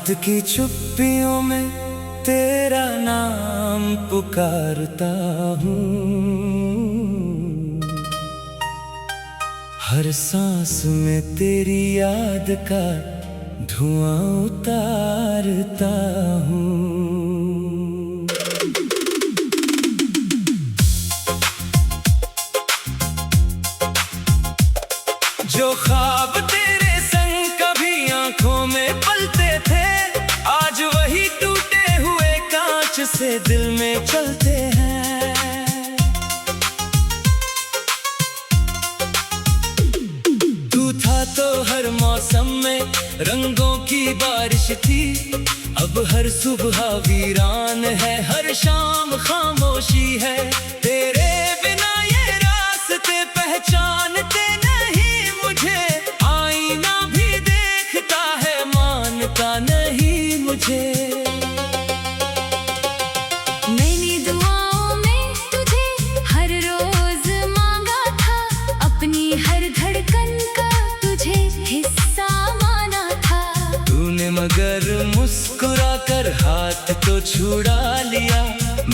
रात की चुप्पियों में तेरा नाम पुकारता हूँ। हर सांस में तेरी याद का धुआं उतारता हूँ। जो ख्वाब तेरे संग कभी आंखों में पलते थे, आज वही टूटे हुए कांच से दिल में चलते हैं। तू था तो हर मौसम में रंगों की बारिश थी, अब हर सुबह वीरान है, हर शाम खामोशी है। तेरे बिना ये रास्ते पहचानते नहीं मुझे, आईना भी देखता है मानता नहीं मुझे। मैंने दुआओं में तुझे हर रोज मांगा था, अपनी हर धड़कन का तुझे हिस्सा माना था। तूने मगर मुस्कुरा कर हाथ तो छुड़ा लिया,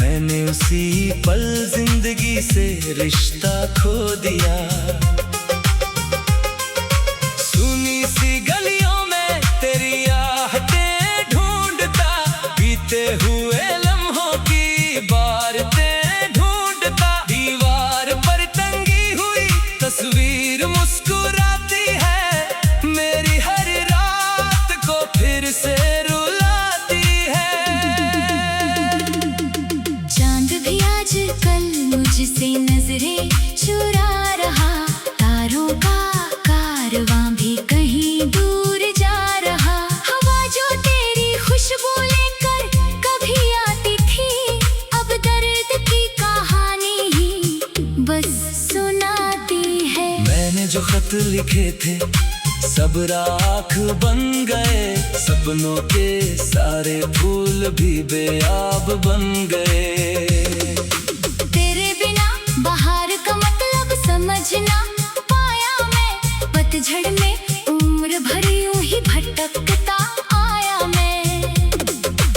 मैंने उसी पल जिंदगी से रिश्ता खो दिया। सुनी सी गलियों में तेरी आहटें ढूंढता, बीते हुए लम्हों की बातें ढूंढता। दीवार पर टंगी हुई तस्वीर मुस्कुराती है, मेरी हर रात को फिर से रुलाती है। चांद भी आजकल मुझसे नजरें चुरा रहा, तारों का कारवां भी कहीं दूर जा रहा। हवा जो तेरी खुशबू लेकर कभी आती थी, अब दर्द की कहानी ही बस सुनाती है। मैंने जो खत लिखे थे सब राख बन गए, सपनों के सारे फूल भी बेआब बन गए। तेरे बिना बहार का मतलब समझना पाया मैं, पतझड़ में उम्र भर यूं ही भटकता आया मैं।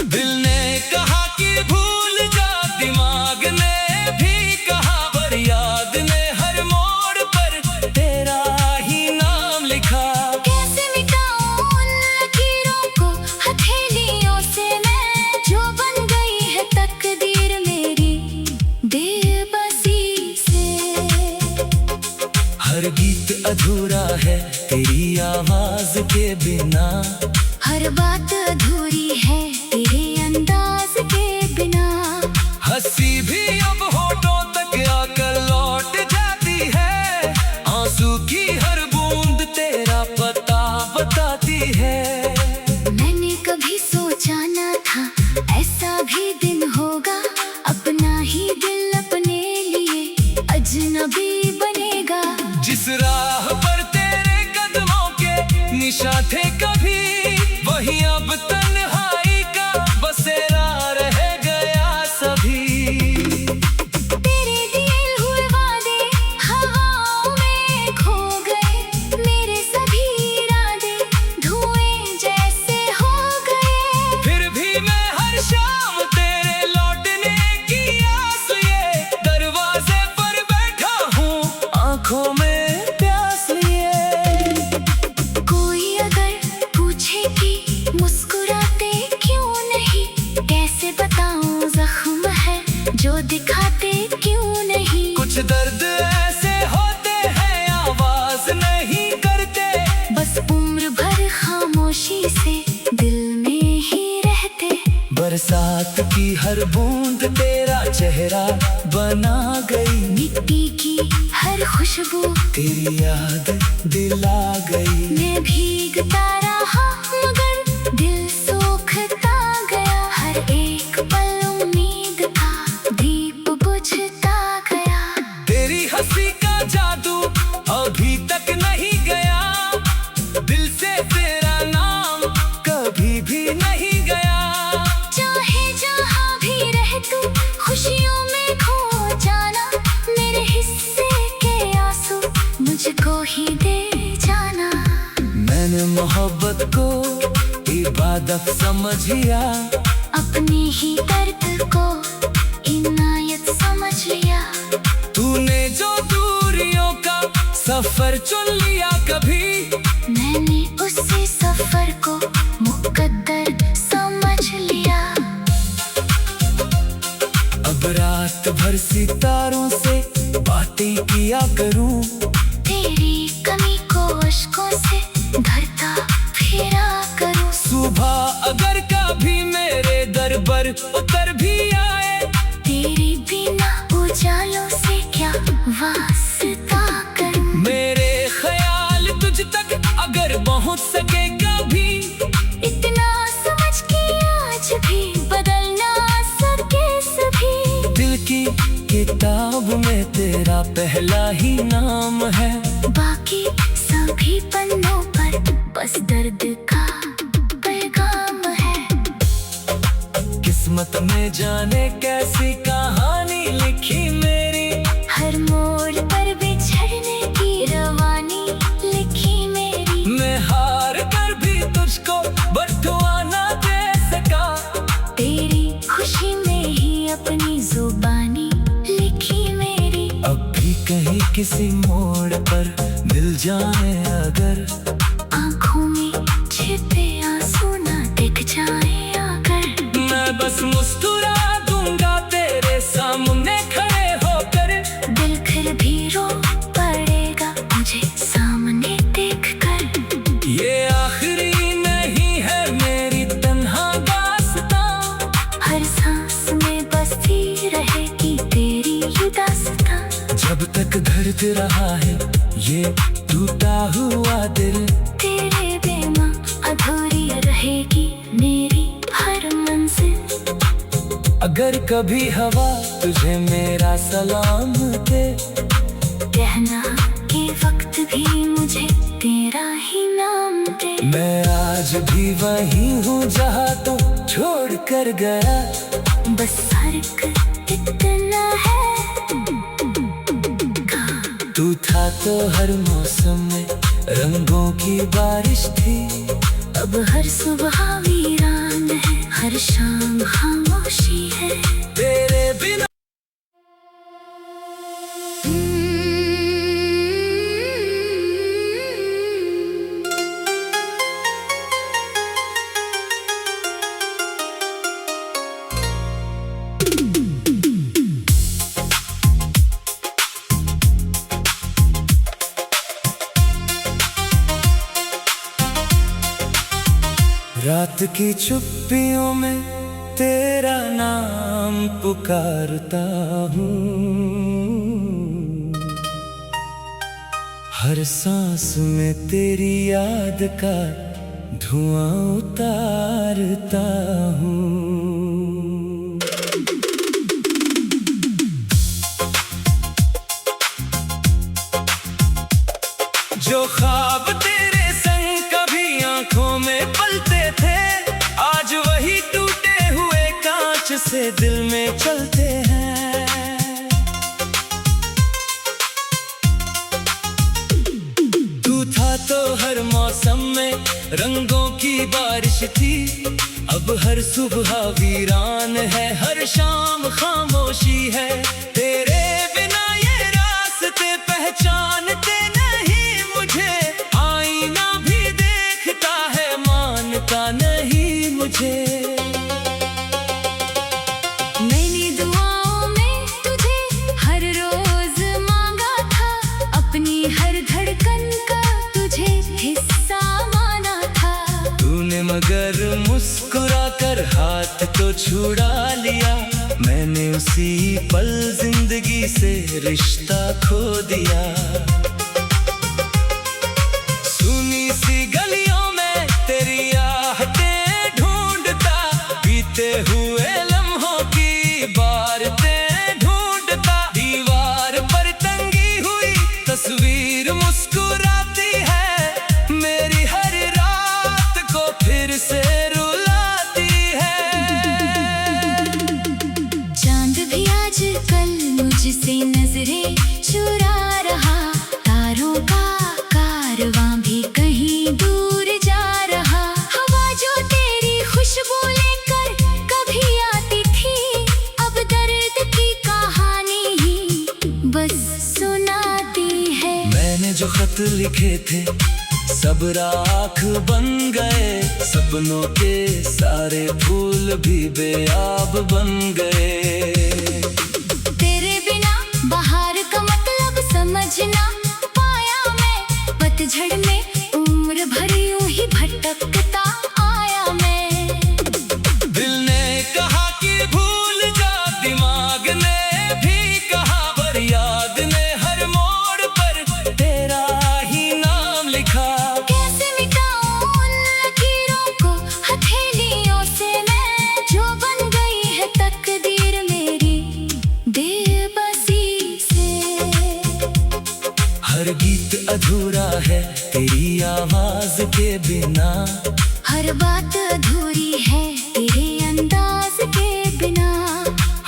दिल ने कहा कि भूल जा, दिमाग ने भी कहा, पर याद ने हर मोड़ पर तेरा ही नाम लिखा। कैसे मिटाऊं उन लकीरों को हथेलियों से मैं, जो बन गई है तकदीर मेरी बेबसी से। हर गीत अधूरा है तेरी आवाज के बिना, हर बात अधूरी है तेरे अंदाज के बिना। हंसी भी अब होठों तक आकर लौट जाती है, आंसू की हर बूंद तेरा पता बताती है। मैंने कभी सोचा न था ऐसा भी दिन होगा, अपना ही दिल अपने लिए अजनबी बनेगा। जिस राह पर तेरे कदमों के निशान थे कभी, वही अब तन्हाई का बसेरा रह गया सभी। तेरे दिए हुए वादे हवाओं में खो गए, मेरे सभी इरादे धुएं जैसे हो गए। फिर भी मैं हर शाम तेरे लौटने की आस ये दरवाजे पर बैठा हूँ, आंखों में प्यास लिए। कोई अगर पूछे कि मुस्कुराते क्यों नहीं, कैसे बताऊं जख्म है जो दिखाते क्यों नहीं। कुछ दर्द ऐसे होते हैं आवाज नहीं करते, बस उम्र भर खामोशी से दिल में ही रहते। बरसात की हर बूंद तेरा चेहरा बना गई, मिट्टी की हर खुशबू तेरी याद दिला गई। मैं भीगता रहा मगर दिल सूखता गया, हर एक पल उम्मीद का दीप बुझता गया। तेरी हंसी का जादू अभी तक नहीं गया, दिल से तेरा नाम कभी भी नहीं गया। चाहे जहाँ भी रह तू खुशियों में खो जाना, मेरे हिस्से के आंसू मुझको ही दे जाना। मैंने मोहब्बत को हदफ समझिया, अपने ही दर्द को इनायत समझ लिया। तूने जो दूरियों का सफर चुन लिया कभी, मैंने उसी सफर को मुकद्दर समझ लिया। अब रात भर सितारों से बातें किया करूं, तेरी कमी को अश्कों से भरता फिरा करूं। सुबह अगर कभी मेरे दर पर उतर भी आए, तेरे बिना उजालों से क्या वास्ता करूं। मेरे ख्याल तुझ तक अगर पहुंच सके कभी, इतना समझ के आज भी बदल ना सके सभी। दिल की किताब में तेरा पहला ही नाम है, बाकी सभी पन्नों पर बस दर्द का पैगाम है। किस्मत में जाने कैसी कहानी लिखी मेरी, हर मोड़ पर बिछड़ने की रवानी लिखी मेरी। मैं हार कर भी तुझको बटुआ ना दे सका, तेरी खुशी में ही अपनी जुबानी लिखी मेरी। अब भी कहीं किसी मोड़ पर मिल जाए अगर, आँखों में छिपे आंसू ना दिख जाए अगर, मैं बस मुस्कुरा दूंगा तेरे सामने खड़े होकर। दिल फिर भी रो पड़ेगा मुझे सामने देख कर। ये आखिरी नहीं है मेरी तन्हा दास्तां, हर सांस में बसती रहेगी तेरी ये दास्तां। जब तक दर्द रहा है ये टूटा हुआ दिल, तेरे बिना अधूरी रहेगी मेरी हर मंजिल। अगर कभी हवा तुझे मेरा सलाम दे, कहना के वक्त भी मुझे तेरा ही नाम दे। मैं आज भी वही हूँ जहाँ तो छोड़ कर गया, बस फर्क इतना है तू था तो हर मौसम में रंगों की बारिश थी। अब हर सुबह वीरान है, हर शाम खामोशी है। तेरे बिना रात की चुप्पियों में तेरा नाम पुकारता हूँ, हर सांस में तेरी याद का धुआं उतारता हूँ। जो ख्वाब तेरे संग कभी आंखों में पलते थे, आज वही टूटे हुए कांच से दिल में चलते हैं। तू था तो हर मौसम में रंगों की बारिश थी, अब हर सुबह वीरान है, हर शाम खामोशी है। तेरे बिना ये रास्ते पहचानते नहीं मुझे, आईना भी देखता है मानता नहीं मुझे। मैंने दुआओं में तुझे हर रोज मांगा था, अपनी हर धड़कन का तुझे हिस्सा माना था। तूने मगर मुस्कुरा कर हाथ तो छुड़ा लिया, मैंने उसी पल जिंदगी से रिश्ता खो दिया। सुनी सी गलियों में तेरी आहटें ढूंढता, बीते हुए लम्हों की बातें ढूंढता। दीवार पर टंगी हुई तस्वीर मुस्कुराती है, मेरी हर रात को फिर से रुलाती है। चांद भी आजकल मुझसे नजरें चुरा रहा, तारों का कारवां भी कहीं दूर जा रहा। हवा जो तेरी खत लिखे थे सब राख बन गए, सपनों के सारे फूल भी बेआब बन गए। तेरे बिना बाहर का मतलब समझना पाया मैं, पतझड़ में उम्र भर यूं ही भटकता आया मैं। दिल ने कहा कि भूल जा, दिमाग ने भी कहा, पर याद ने हर मोड़ पर तेरा ही नाम लिखा। कैसे मिटाऊं उन लकीरों को हथेलियों से मैं, जो बन गई है तकदीर मेरी बेबसी से। हर गीत अधूरा है तेरी आवाज के बिना, हर बात अधूरी है तेरे अंदाज के बिना।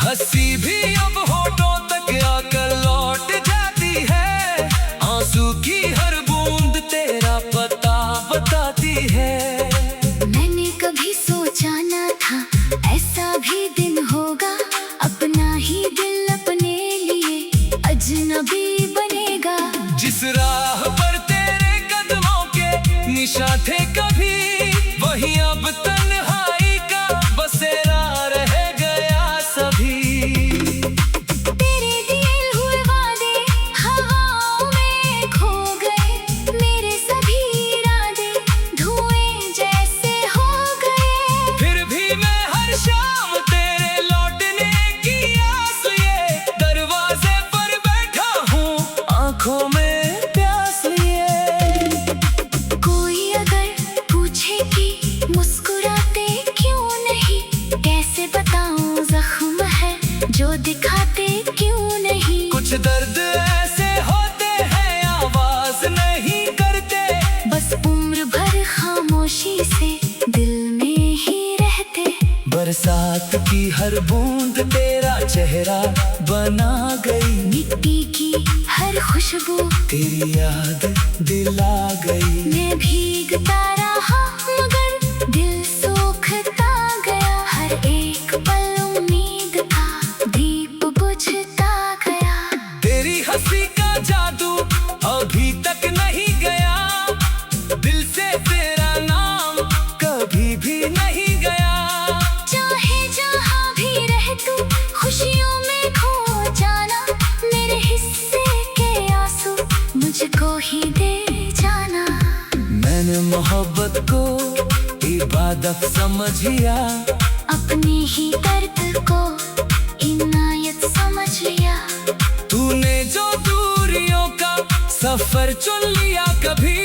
हंसी भी अब होठों तक आकर लौट जाती है, आंसू की हर बूंद तेरा पता बताती है। मैंने कभी सोचा ना था ऐसा भी दिन होगा, अपना ही दिल अपने लिए अजनबी बनेगा। जिस राह पर तेरे कदमों के निशान थे कभी, वही अब तन्हाई का बसेरा रह गया सभी। तेरे दिए हुए वादे हवाओं में खो गए, मेरे सभी इरादे धुएं जैसे हो गए। फिर भी मैं हर शाम तेरे लौटने की आस लिए दरवाजे पर बैठा हूँ, आंखों में प्यास लिए। कोई अगर पूछे कि मुस्कुराते क्यों नहीं, कैसे बताऊं जख्म है जो दिखाते क्यों नहीं। कुछ दर्द ऐसे होते हैं आवाज नहीं करते, बस उम्र भर खामोशी से दिल में ही रहते। बरसात की हर बूंद तेरा चेहरा बना गई, मिट्टी की हर खुशबू तेरी याद दिला गई। मैं भीगता रहा मगर दिल सूखता गया, हर एक पल उम्मीद का दीप बुझता गया। तेरी हंसी का जादू अभी तक नहीं गया, दिल से तेरा नाम कभी भी नहीं गया। चाहे जहाँ भी रह तू खुशियों में खो जाना, मेरे हिस्से के आंसू मुझको ही दे जाना। मैंने मोहब्बत को इबादत समझिया, अपने ही दर्द को इनायत समझ लिया। तूने जो दूरियों का सफर चुन लिया कभी,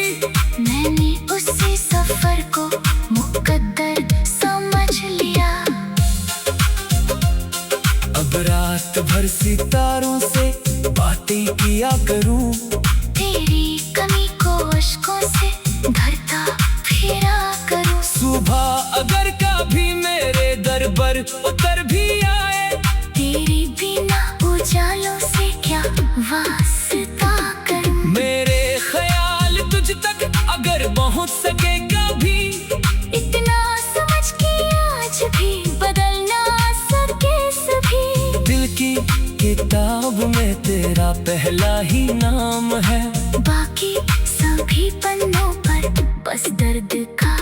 मैंने उसी सफर को मुकद्दर समझ लिया। अब रात भर सितारों से बातें किया करूं, तेरी कमी को अश्कों से भरता फिरा करूं। सुबह अगर कभी मेरे दर पर उतर भी आए, तेरे बिना उजालों से क्या वास्ता करूं। मेरे ख्याल तुझ तक अगर पहुंच सके कभी, इतना समझ के आज भी बदल ना सके सभी। दिल की किताब में तेरा पहला ही नाम है, बाकी सभी पन्नों पर बस दर्द का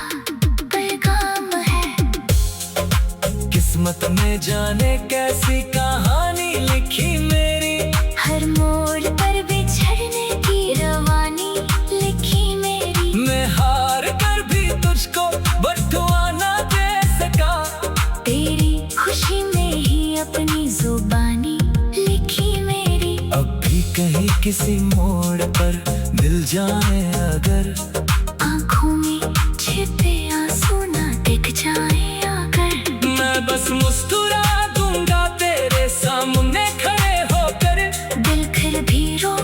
पैगाम है। किस्मत में जाने कैसी कहानी लिखी मेरी, हर मोड़ पर बिछड़ने की रवानी लिखी मेरी। मैं हार कर भी तुझको बटुआ ना दे सका, तेरी खुशी में ही अपनी जुबानी लिखी मेरी। अब भी कहीं किसी मोड़ पर मिल जाए अगर, आँखों में छिपे आंसू ना दिख जाए अगर, मैं बस मुस्कुरा दूंगा तेरे सामने खड़े होकर। दिल फिर भी रो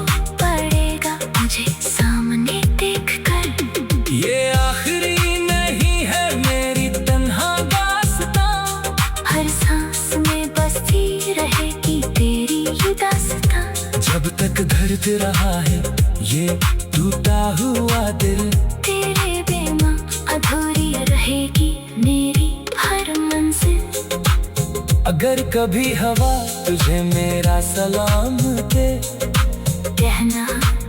पड़ेगा मुझे सामने देख कर। ये आखिरी नहीं है मेरी तन्हा दास्तां, हर सांस में बसती रहेगी तेरी ये दास्तां। जब तक धड़क रहा है ये टूटा हुआ दिल, तेरे बिना अधूरी रहेगी मेरी हर मंजिल। अगर कभी हवा तुझे मेरा सलाम दे, कहना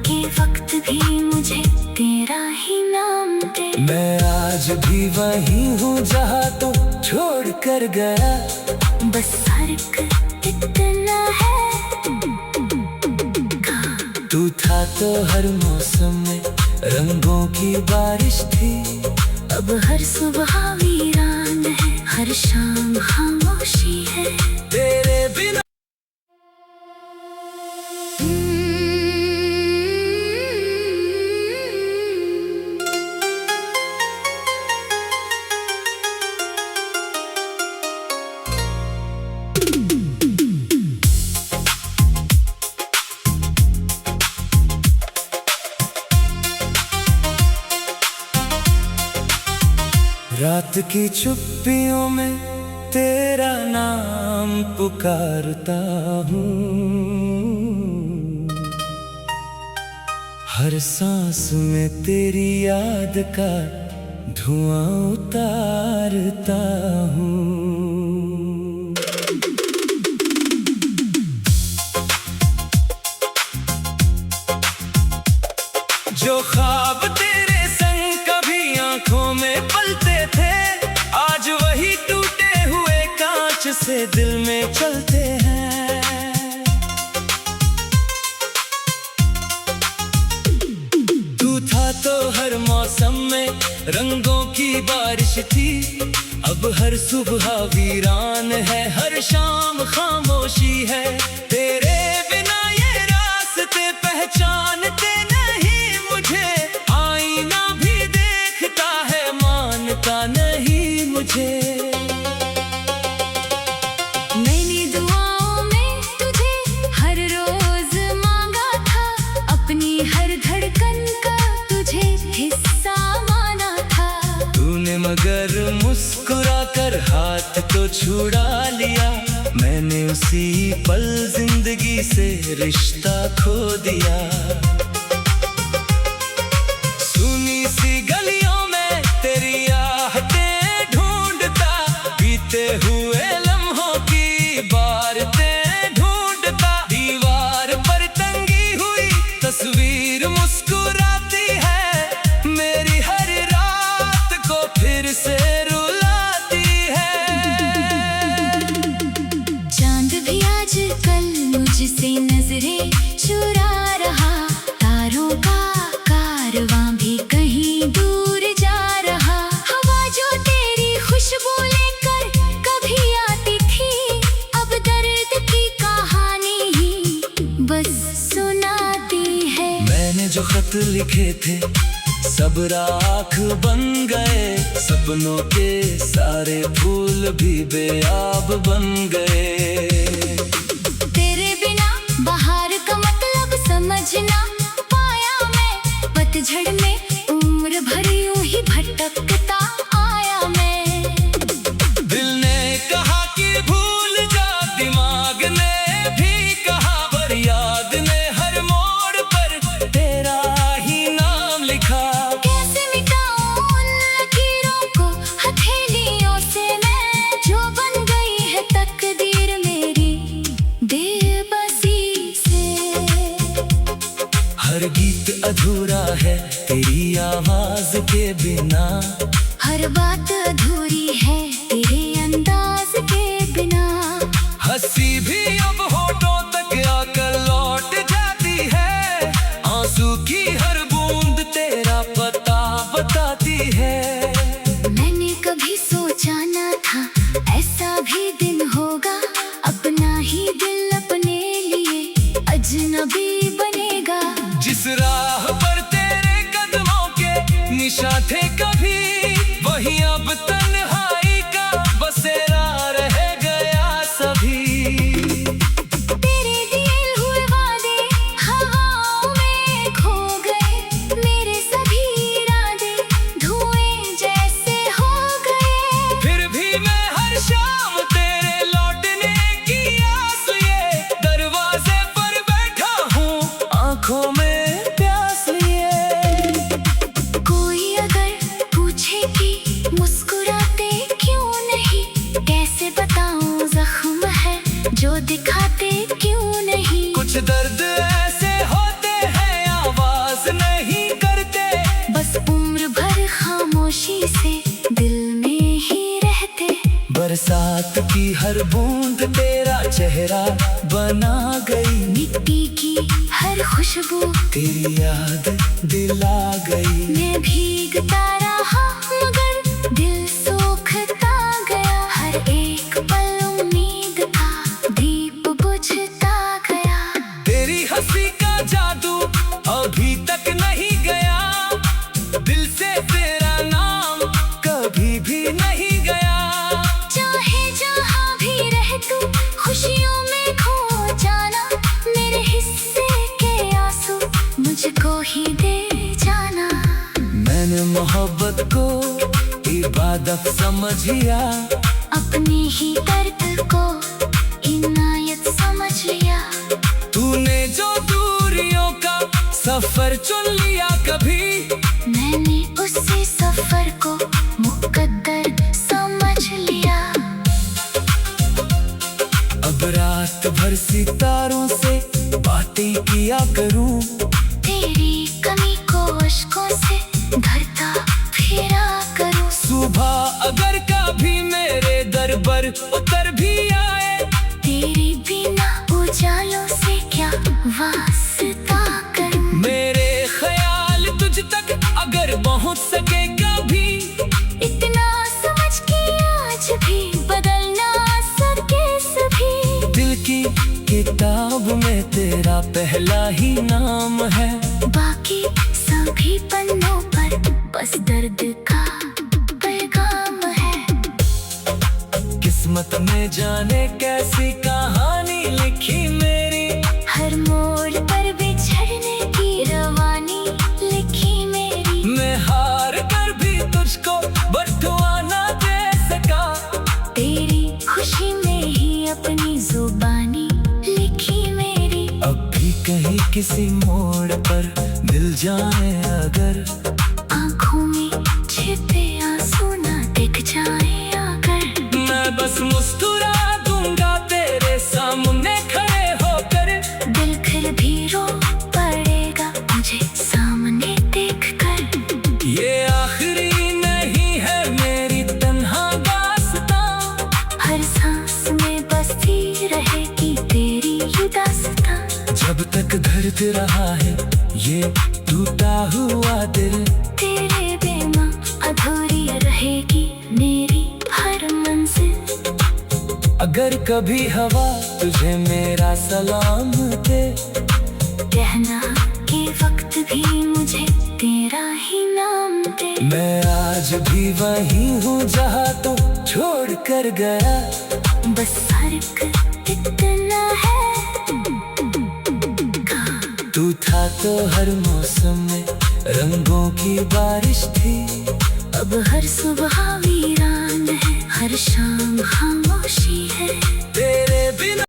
कि वक्त भी मुझे तेरा ही नाम दे। मैं आज भी वही हूँ जहाँ तू छोड़ कर गया, बस फर्क इतना है, तू था तो हर मौसम में रंगों की बारिश थी। अब हर सुबह वीरान है, हर शाम खामोशी है। तेरे बिना रात की चुप्पियों में तेरा नाम पुकारता हूँ, हर सांस में तेरी याद का धुआं उतारता हूँ। जो ख्वाब तेरे संग कभी आंखों में पलते थे, आज वही टूटे हुए कांच से दिल में चलते हैं। तू था तो हर मौसम में रंगों की बारिश थी। अब हर सुबह वीरान है, हर शाम खामोशी है। तेरे बिना ये रास्ते पहचानते नहीं मुझे, आईना भी देखता है मानता नहीं मुझे। मैंने दुआओं में तुझे हर रोज मांगा था, अपनी हर धड़कन का तुझे हिस्सा माना था। तूने मगर मुस्कुरा कर हाथ तो छुड़ा लिया, मैंने उसी पल जिंदगी से रिश्ता खो दिया। सुनी सी गलियों में तेरी आहटें ढूंढता, बीते हुए लम्हों की बातें ढूंढता। दीवार पर टंगी हुई तस्वीर मुस्कुराती है, मेरी हर रात को फिर से रुलाती है। चांद भी आज कल मुझसे नजरें चुरा रहा, तारों का कारवां भी कहीं दूर जा रहा। हवा जो तेरी खुशबू लेकर कभी आती थी, अब दर्द की कहानी ही बस सुनाती है। मैंने जो खत लिखे थे सब राख बन गए, सपनों के सारे फूल भी बेआब बन गए। तेरे बिना बाहर का मतलब समझना पाया मैं, पतझड़ में उम्र भर यूं ही भटकता आया मैं। दिल ने कहा कि भूल जा, दिमाग ने भी कहा, पर याद ने हर मोड़ पर तेरा ही नाम लिखा। कैसे मिटाऊं उन लकीरों को हथेलियों से मैं, जो बन गई है तकदीर मेरी बेबसी से। हर गीत अधूरा है तेरी आवाज के बिना, हर बात अधूरी है तेरे अंदाज के बिना। हंसी भी अब होठों तक आकर लौट जाती है, आंसू की हर बूंद तेरा पता बताती है। मैंने कभी सोचा न था ऐसा भी दिन होगा, अपना ही दिल अपने लिए अजनबी बनेगा। जिस राह पर तेरे कदमों के निशान थे कभी, वही अब तन्हाई का बसेरा रह गया सभी। तेरे दिए हुए वादे हवाओं में खो गए, मेरे सभी इरादे धुएं जैसे हो गए। फिर भी मैं हर शाम तेरे लौटने की आस लिए दरवाजे पर बैठा हूँ, आंखों में प्यास लिए। कोई अगर की हर बूंद तेरा चेहरा बना गई। मिट्टी की हर खुशबू तेरी याद दिला गई। मैं भीगता रहा मगर दिल सूखता गया। हर एक पल उम्मीद का दीप बुझता गया। तेरी हंसी का जादू अभी तक नहीं गया। दिल से तेरा नाम कभी भी नहीं गया। चाहे जहाँ भी रह तू खुशियों में खो जाना। मेरे हिस्से के आंसू मुझको ही दे जाना। मैंने मोहब्बत को इबादत समझिया। अपने ही दर्द को इनायत समझ लिया। तूने जो दूरियों का सफर चुन लिया कभी, मैंने उसी सफर को मुकद्दर समझ लिया। अब रात भर सितारों से बातें किया करूं। तेरी कमी को अश्कों से भरता फिरा करूं। सुबह अगर कभी मेरे दर पर उतर भी आए, तेरे बिना उजालों से क्या वास्ता करूं। मेरे ख्याल तुझ तक अगर पहुंच सके कभी, इतना समझ के आज भी बदल ना सके सभी। दिल की किताब में तेरा पहला ही नाम है। बाकी सभी पन्नों पर बस दर्द का पैगाम है। किस्मत में जाने कैसी कहानी लिखी मेरी। हर मोड़ पर बिछड़ने की रवानी लिखी मेरी। मैं हार कर भी तुझको बटुआ ना दे सका। तेरी खुशी में ही अपनी जुबानी लिखी मेरी। अब भी कहीं किसी मोड़ पर मिल जाए अगर, आँखों में छिपे आंसू ना दिख जाए अगर, मैं बस मुस्कुरा दूंगा तेरे सामने खड़े होकर। दिल फिर भी रो पड़ेगा मुझे सामने देखकर। ये आखिरी नहीं है मेरी तन्हा दास्तां। हर सांस में बसती रहेगी तेरी ये दास्तां। जब तक धड़क रहा है ये टूटा हुआ दिल, तेरे बिना अधूरी रहेगी मेरी हर मंजिल। अगर कभी हवा तुझे मेरा सलाम दे, कहना के वक्त भी मुझे तेरा ही नाम दे। मैं आज भी वही हूँ जहाँ तू छोड़ कर गया। बस फर्क इतना है तू था तो हर मौसम में रंगों की बारिश थी। अब हर सुबह वीरान है, हर शाम खामोशी है।